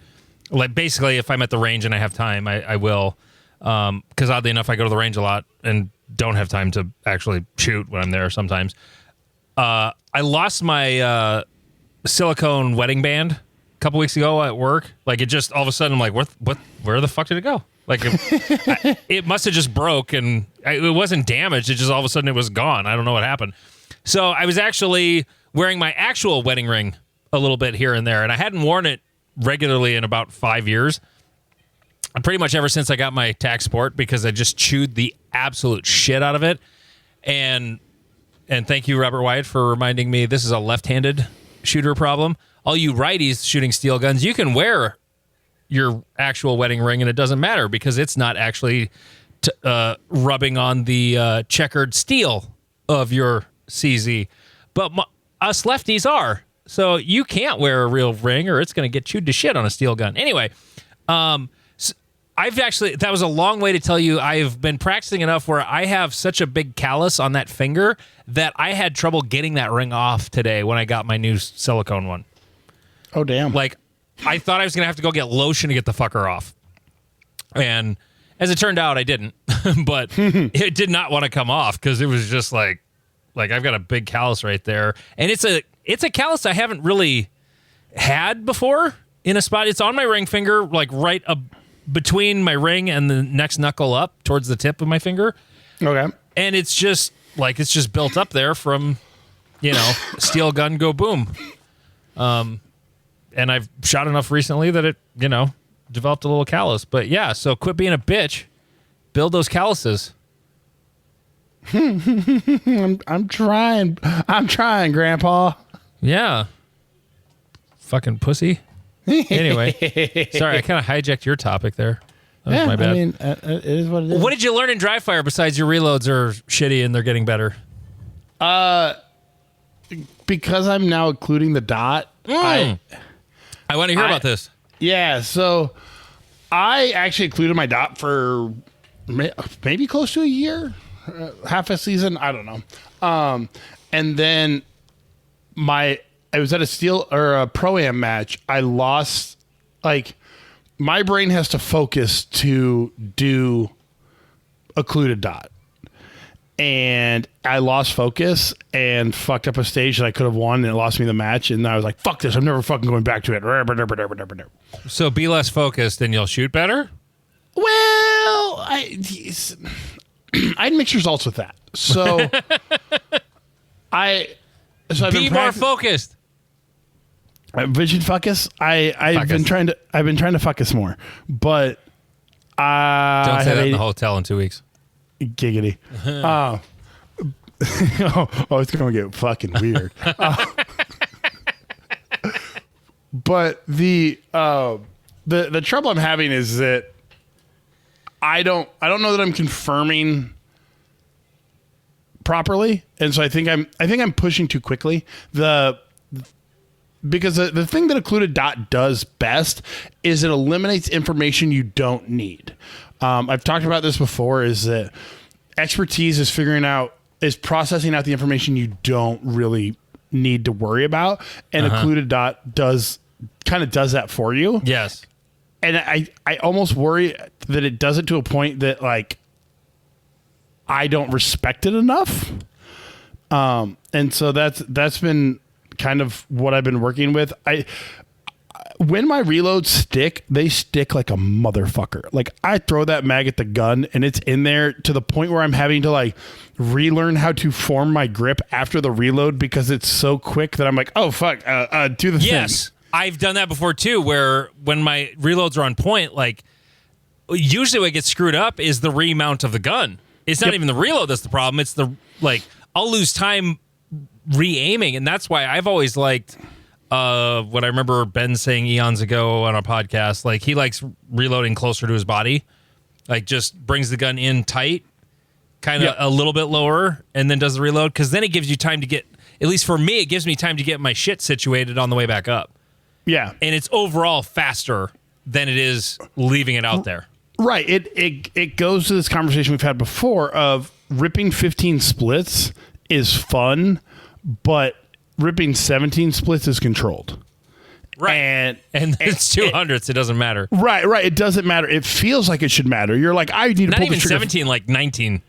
Speaker 3: Like, basically, if I'm at the range and I have time, I will. Because oddly enough, I go to the range a lot and don't have time to actually shoot when I'm there sometimes. I lost my silicone wedding band a couple weeks ago at work. Like, it just, all of a sudden, I'm like, where the fuck did it go? Like, it must have just broke, and it wasn't damaged. It just, all of a sudden, it was gone. I don't know what happened. So I was actually wearing my actual wedding ring a little bit here and there, and I hadn't worn it regularly in about 5 years. Pretty much ever since I got my tax sport, because I just chewed the absolute shit out of it. And thank you, Robert Wyatt, for reminding me this is a left-handed shooter problem. All you righties shooting steel guns, you can wear your actual wedding ring and it doesn't matter because it's not actually rubbing on the checkered steel of your CZ. But us lefties are. So you can't wear a real ring or it's going to get chewed to shit on a steel gun. Anyway, that was a long way to tell you I've been practicing enough where I have such a big callus on that finger that I had trouble getting that ring off today when I got my new silicone one.
Speaker 2: Oh, damn.
Speaker 3: Like, I thought I was going to have to go get lotion to get the fucker off. And as it turned out, I didn't. But it did not want to come off because it was just like I've got a big callus right there. And it's a callus I haven't really had before in a spot. It's on my ring finger, like right between my ring and the next knuckle up towards the tip of my finger.
Speaker 2: Okay.
Speaker 3: And it's just built up there from, steel gun go boom. And I've shot enough recently that it, developed a little callus. But yeah, so quit being a bitch. Build those calluses.
Speaker 2: I'm trying. I'm trying, Grandpa.
Speaker 3: Yeah. Fucking pussy. Anyway, sorry, I kind of hijacked your topic there. That was my bad.
Speaker 2: I mean, it is what it is.
Speaker 3: What did you learn in dry fire besides your reloads are shitty and they're getting better?
Speaker 2: Because I'm now including the dot.
Speaker 3: I want to hear about this.
Speaker 2: Yeah, so I actually included my dot for maybe close to a year, half a season. I don't know. And then I was at a steel or a pro-am match. I lost, my brain has to focus to do occluded dot. And I lost focus and fucked up a stage that I could have won, and it lost me the match. And I was like, fuck this. I'm never fucking going back to it.
Speaker 3: So be less focused and you'll shoot better?
Speaker 2: Well, I had mixed results with that. So I've
Speaker 3: be more focused.
Speaker 2: Vision focus. I've been trying to focus more, but
Speaker 3: don't say that in the hotel in 2 weeks.
Speaker 2: Giggity. It's gonna get fucking weird. But the trouble I'm having is that I don't know that I'm confirming properly, and so I think I'm pushing too quickly. Because the thing that occluded dot does best is it eliminates information you don't need. I've talked about this before, is that expertise is processing out the information you don't really need to worry about. And occluded dot does that for you.
Speaker 3: Yes.
Speaker 2: And I almost worry that it does it to a point that I don't respect it enough. And so that's been kind of what I've been working with. When my reloads stick, they stick like a motherfucker. Like, I throw that mag at the gun and it's in there to the point where I'm having to relearn how to form my grip after the reload because it's so quick that I'm like, oh fuck, do the thing.
Speaker 3: Yes, I've done that before too, where when my reloads are on point, usually what gets screwed up is the remount of the gun. It's not even the reload that's the problem. It's I'll lose time re-aiming, and that's why I've always liked what I remember Ben saying eons ago on a podcast. He likes reloading closer to his body, just brings the gun in tight, kind of a little bit lower, and then does the reload, because then it gives you time to get, at least for me, it gives me time to get my shit situated on the way back up.
Speaker 2: Yeah.
Speaker 3: And it's overall faster than it is leaving it out there.
Speaker 2: Right. It goes to this conversation we've had before of ripping 15 splits is fun, but ripping 17 splits is controlled.
Speaker 3: Right. And it's 200s. It doesn't matter.
Speaker 2: Right. It doesn't matter. It feels like it should matter. You're like, I need to
Speaker 3: not
Speaker 2: pull
Speaker 3: even
Speaker 2: the trigger.
Speaker 3: 17, 19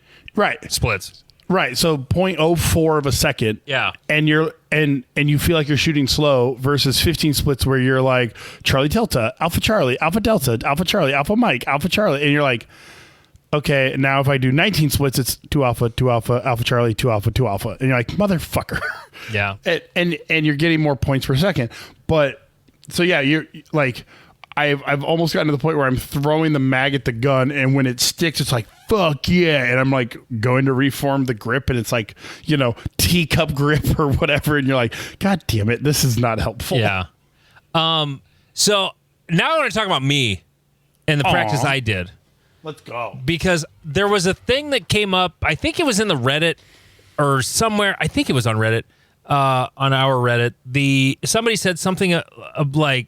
Speaker 3: splits.
Speaker 2: Right. So 0.04 of a second.
Speaker 3: Yeah.
Speaker 2: And you feel like you're shooting slow versus 15 splits where you're like Charlie Delta, Alpha Charlie, Alpha Delta, Alpha Charlie, Alpha Mike, Alpha Charlie. And you're like, okay, now if I do 19 splits, it's 2 Alpha, Alpha Charlie, 2 Alpha, 2 Alpha. And you're like, motherfucker.
Speaker 3: Yeah.
Speaker 2: and you're getting more points per second. But so yeah, you're like, I've almost gotten to the point where I'm throwing the mag at the gun, and when it sticks, it's like, fuck yeah. And I'm like going to reform the grip and it's like, teacup grip or whatever. And you're like, God damn it, this is not helpful.
Speaker 3: Yeah. So now I want to talk about me and the practice I did.
Speaker 2: Let's go.
Speaker 3: Because there was a thing that came up, I think it was in the Reddit or somewhere. I think it was on Reddit, on our Reddit. Somebody said something like,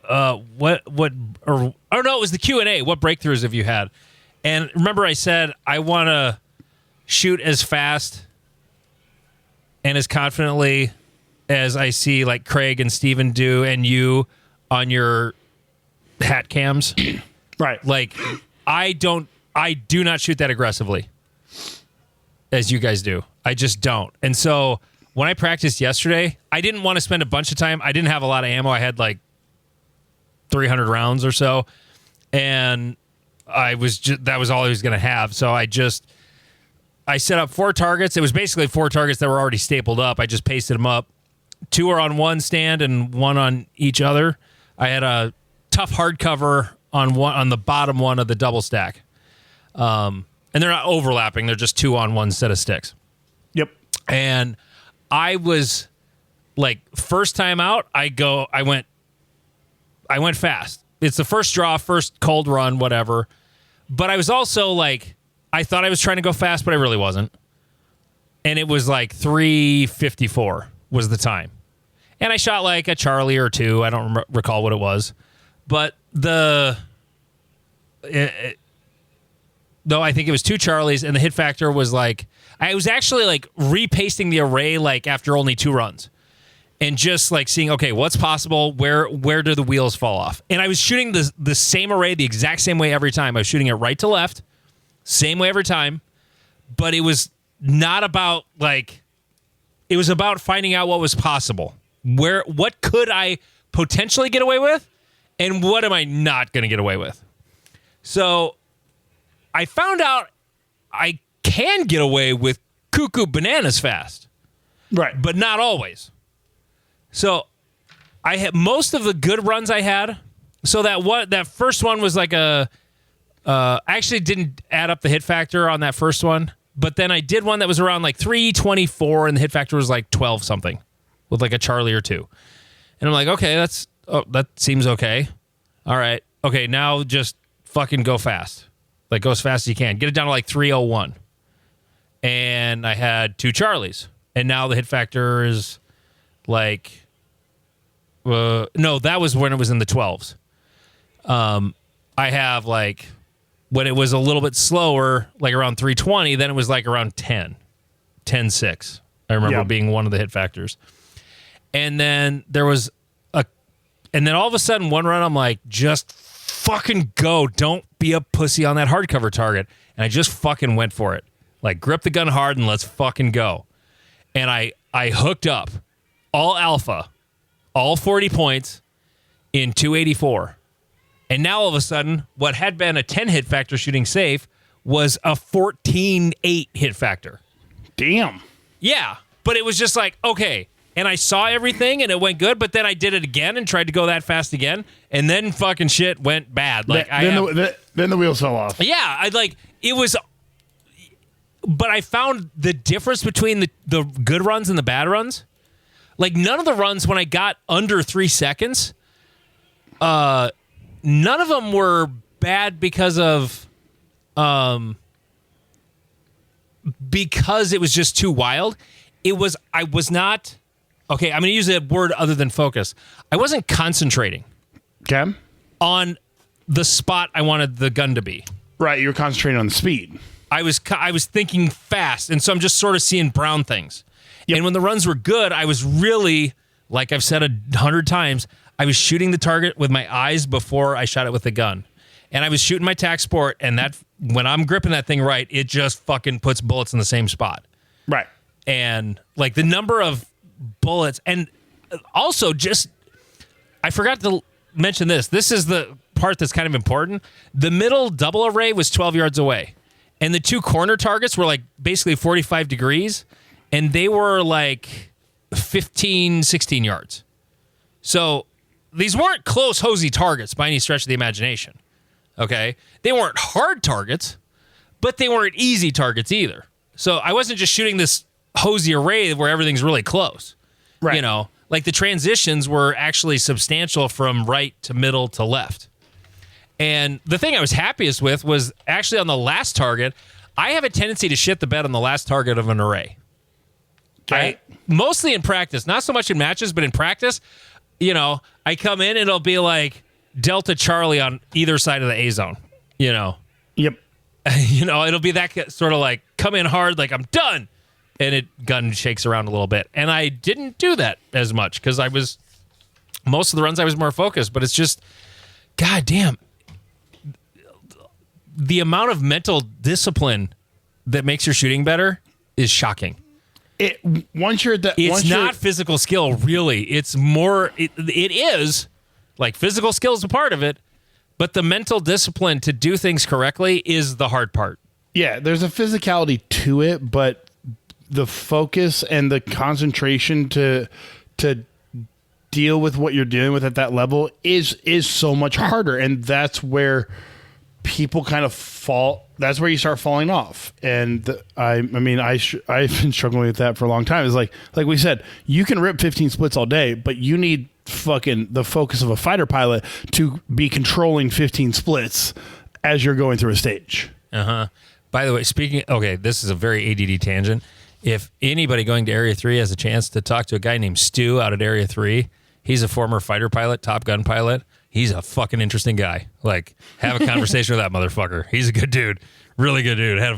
Speaker 3: it was the Q&A. What breakthroughs have you had? And remember I said, I want to shoot as fast and as confidently as I see like Craig and Steven do and you on your hat cams.
Speaker 2: Right.
Speaker 3: Like, I do not shoot that aggressively as you guys do. I just don't. And so when I practiced yesterday, I didn't want to spend a bunch of time. I didn't have a lot of ammo. I had like 300 rounds or so. And that was all I was going to have. So I set up 4 targets. It was basically 4 targets that were already stapled up. I just pasted them up. 2 are on one stand and 1 on each other. I had a tough hardcover on the bottom one of the double stack. And they're not overlapping. They're just 2 on one set of sticks.
Speaker 2: Yep.
Speaker 3: And I was like, first time out, I went fast. It's the first draw, first cold run, whatever. But I was also like, I thought I was trying to go fast, but I really wasn't. And it was like 3:54 was the time. And I shot like a Charlie or 2. I don't recall what it was. But though I think it was 2 Charlies, and the hit factor was like, I was actually like repasting the array like after only 2 runs. And just like seeing, okay, what's possible? Where do the wheels fall off? And I was shooting the same array the exact same way every time. I was shooting it right to left, same way every time. But it was not about like, it was about finding out what was possible. What could I potentially get away with? And what am I not going to get away with? So I found out I can get away with cuckoo bananas fast.
Speaker 2: Right.
Speaker 3: But not always. So I had most of the good runs I had. So that first one was like I actually didn't add up the hit factor on that first one, but then I did one that was around like 324 and the hit factor was like 12 something with like a Charlie or 2. And I'm like, okay, that seems okay. All right. Okay, now just fucking go fast. Like go as fast as you can. Get it down to like 301. And I had 2 Charlies. And now the hit factor is like, no, that was when it was in the 12s. I have like, when it was a little bit slower, like around 320, then it was like around 10.6. I remember being one of the hit factors. And then and then all of a sudden one run, I'm like, just fucking go. Don't be a pussy on that hardcover target. And I just fucking went for it. Like grip the gun hard and let's fucking go. And I hooked up all alpha, all 40 points in 284. And now all of a sudden, what had been a 10 hit factor shooting safe was a 14.8 hit factor.
Speaker 2: Damn.
Speaker 3: Yeah, but it was just like, okay. And I saw everything and it went good, but then I did it again and tried to go that fast again, and then fucking shit went bad. Like
Speaker 2: then the wheels fell off.
Speaker 3: Yeah, but I found the difference between the good runs and the bad runs. Like none of the runs when I got under 3 seconds, none of them were bad because it was just too wild. I was not, okay, I'm going to use a word other than focus. I wasn't concentrating on the spot I wanted the gun to be.
Speaker 2: Right, you were concentrating on the speed.
Speaker 3: I was thinking fast, and so I'm just sort of seeing brown things. Yep. And when the runs were good, I was really, like I've said 100 times, I was shooting the target with my eyes before I shot it with the gun. And I was shooting my tac sport, and that when I'm gripping that thing right, it just fucking puts bullets in the same spot.
Speaker 2: Right.
Speaker 3: And like the number of bullets, and also just, I forgot to mention this. This is the part that's kind of important. The middle double array was 12 yards away. And the 2 corner targets were like basically 45 degrees, and they were like 15, 16 yards. So these weren't close, hosey targets by any stretch of the imagination. Okay? They weren't hard targets, but they weren't easy targets either. So I wasn't just shooting this hosey array where everything's really close.
Speaker 2: Right.
Speaker 3: You know, like the transitions were actually substantial from right to middle to left. And the thing I was happiest with was actually on the last target. I have a tendency to shit the bed on the last target of an array.
Speaker 2: Okay.
Speaker 3: Mostly in practice, not so much in matches, but in practice, you know, I come in and it'll be like Delta Charlie on either side of the A zone, you know.
Speaker 2: Yep.
Speaker 3: You know, it'll be that sort of like come in hard, like I'm done. And gun shakes around a little bit. And I didn't do that as much because most of the runs I was more focused, but it's just, God damn, the amount of mental discipline that makes your shooting better is shocking.
Speaker 2: Once you're at that,
Speaker 3: It's not physical skill, really. It's more, it is, like physical skill is a part of it, but the mental discipline to do things correctly is the hard part.
Speaker 2: Yeah, there's a physicality to it, but the focus and the concentration to deal with what you're dealing with at that level is so much harder, and that's where people kind of fall. That's where you start falling off. And I've been struggling with that for a long time. It's like we said, you can rip 15 splits all day, but you need fucking the focus of a fighter pilot to be controlling 15 splits as you're going through a stage.
Speaker 3: By the way, this is a very ADD tangent. If anybody going to Area 3 has a chance to talk to a guy named Stu out at Area 3, he's a former fighter pilot, Top Gun pilot. He's a fucking interesting guy. Like, have a conversation with that motherfucker. He's a good dude. Really good dude. I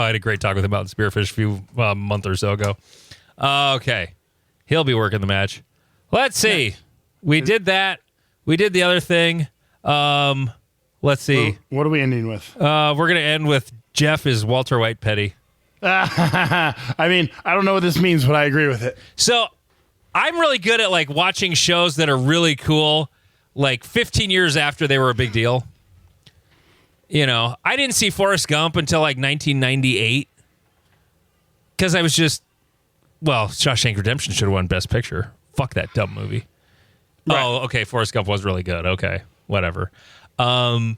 Speaker 3: had a great talk with him out in Spearfish a few month or so ago. Okay. He'll be working the match. Let's see. Yeah. We did that. We did the other thing. Let's see.
Speaker 2: What are we ending with?
Speaker 3: We're going to end with Jeff is Walter White petty.
Speaker 2: I mean, I don't know what this means, but I agree with it.
Speaker 3: So I'm really good at like watching shows that are really cool, like 15 years after they were a big deal. You know, I didn't see Forrest Gump until like 1998 because I was Shawshank Redemption should have won Best Picture. Fuck that dumb movie. Right. Oh, okay. Forrest Gump was really good. Okay, whatever. I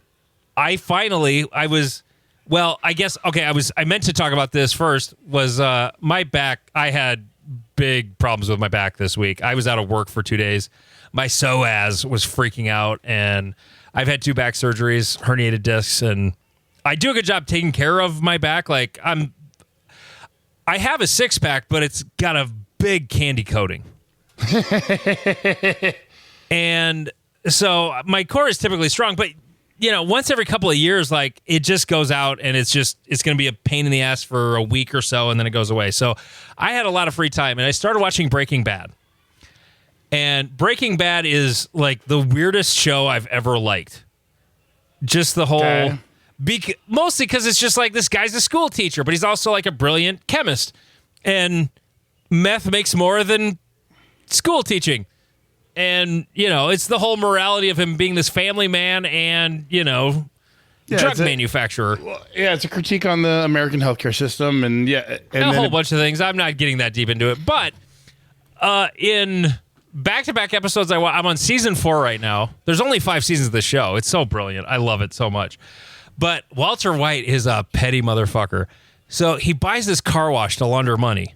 Speaker 3: meant to talk about this first. Was my back? I had big problems with my back this week. I was out of work for 2 days. My psoas was freaking out, and I've had 2 back surgeries, herniated discs, and I do a good job taking care of my back. Like I have a 6-pack, but it's got a big candy coating. And so my core is typically strong, but you know, once every couple of years, like it just goes out and it's going to be a pain in the ass for a week or so and then it goes away. So I had a lot of free time and I started watching Breaking Bad. And Breaking Bad is like the weirdest show I've ever liked. Just the whole, mostly because it's just like this guy's a school teacher, but he's also like a brilliant chemist. And meth makes more than school teaching. And, you know, it's the whole morality of him being this family man and, you know, drug manufacturer.
Speaker 2: It's a critique on the American healthcare system and a
Speaker 3: whole bunch of things. I'm not getting that deep into it. But in back-to-back episodes, I'm on season 4 right now. There's only 5 seasons of the show. It's so brilliant. I love it so much. But Walter White is a petty motherfucker. So he buys this car wash to launder money.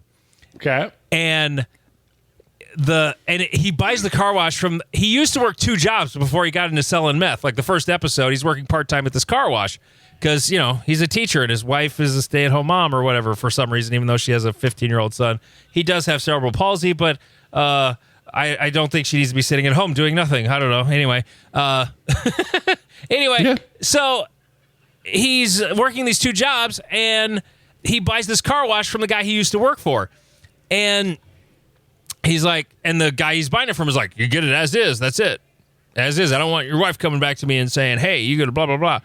Speaker 2: Okay.
Speaker 3: And he buys the car wash he used to work 2 jobs before he got into selling meth. Like the first episode, he's working part-time at this car wash because, you know, he's a teacher and his wife is a stay-at-home mom or whatever for some reason, even though she has a 15-year-old son. He does have cerebral palsy, but I don't think she needs to be sitting at home doing nothing. I don't know. Anyway. So he's working these 2 jobs and he buys this car wash from the guy he used to work for. And he's like, and the guy he's buying it from is like, you get it as is. That's it. As is. I don't want your wife coming back to me and saying, hey, you got to blah, blah, blah.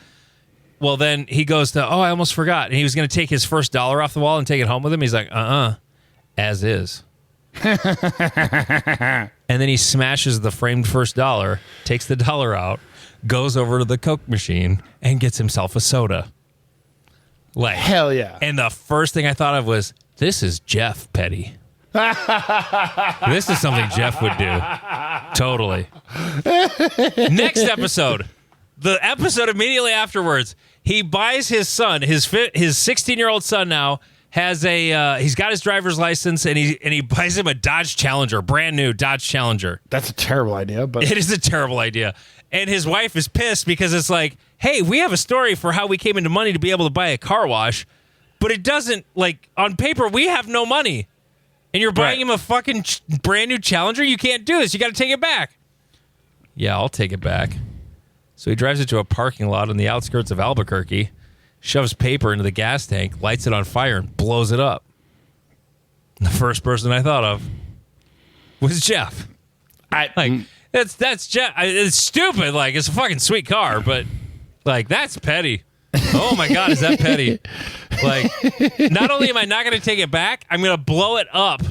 Speaker 3: Well, then he goes to, I almost forgot. And he was going to take his first dollar off the wall and take it home with him. He's like, as is. And then he smashes the framed first dollar, takes the dollar out, goes over to the Coke machine and gets himself a soda. Like,
Speaker 2: hell yeah.
Speaker 3: And the first thing I thought of was, this is Jeff Petty. This is something Jeff would do. Totally. Next episode, the episode immediately afterwards, he buys his son, his 16-year-old son now, has he's got his driver's license, and he buys him a Dodge Challenger, brand new Dodge Challenger.
Speaker 2: That's a terrible idea, but
Speaker 3: It is a terrible idea. And his wife is pissed because it's like, hey, we have a story for how we came into money to be able to buy a car wash, but it doesn't, like, on paper, we have no money. And you're buying him a fucking brand new Challenger? You can't do this. You got to take it back. Yeah, I'll take it back. So he drives it to a parking lot on the outskirts of Albuquerque, shoves paper into the gas tank, lights it on fire, and blows it up. The first person I thought of was Jeff. That's Jeff. It's stupid. Like, it's a fucking sweet car, but like, that's petty. Oh my God, is that petty? Like, not only am I not going to take it back, I'm going to blow it up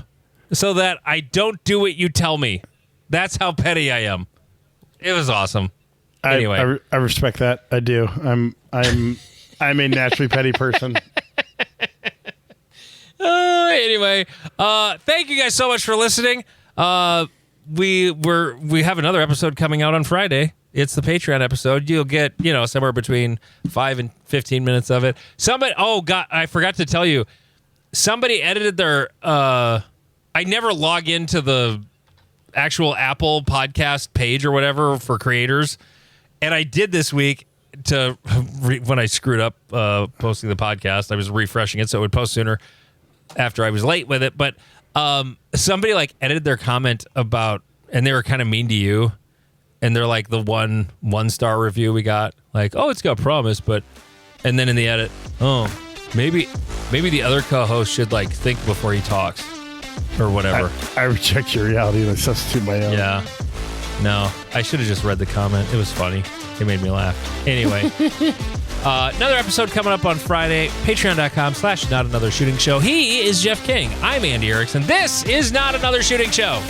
Speaker 3: so that I don't do what you tell me. That's how petty I am. It was awesome. Anyway,
Speaker 2: I respect that. I do. I'm a naturally petty person.
Speaker 3: Anyway, thank you guys so much for listening. We have another episode coming out on Friday. It's the Patreon episode. You'll get, somewhere between 5 and 15 minutes of it. I forgot to tell you. Somebody edited their I never log into the actual Apple podcast page or whatever for creators. And I did this week when I screwed up posting the podcast. I was refreshing it so it would post sooner after I was late with it. But somebody like edited their comment about, and they were kind of mean to you. And they're like the one-star review we got. Like, oh, it's got promise, but, and then in the edit, oh, maybe the other co-host should like think before he talks or whatever.
Speaker 2: I reject your reality and I substitute my own.
Speaker 3: Yeah. No, I should have just read the comment. It was funny. It made me laugh. Anyway, another episode coming up on Friday. Patreon.com/Not Another Shooting Show. He is Jeff King. I'm Andy Erickson. This is Not Another Shooting Show.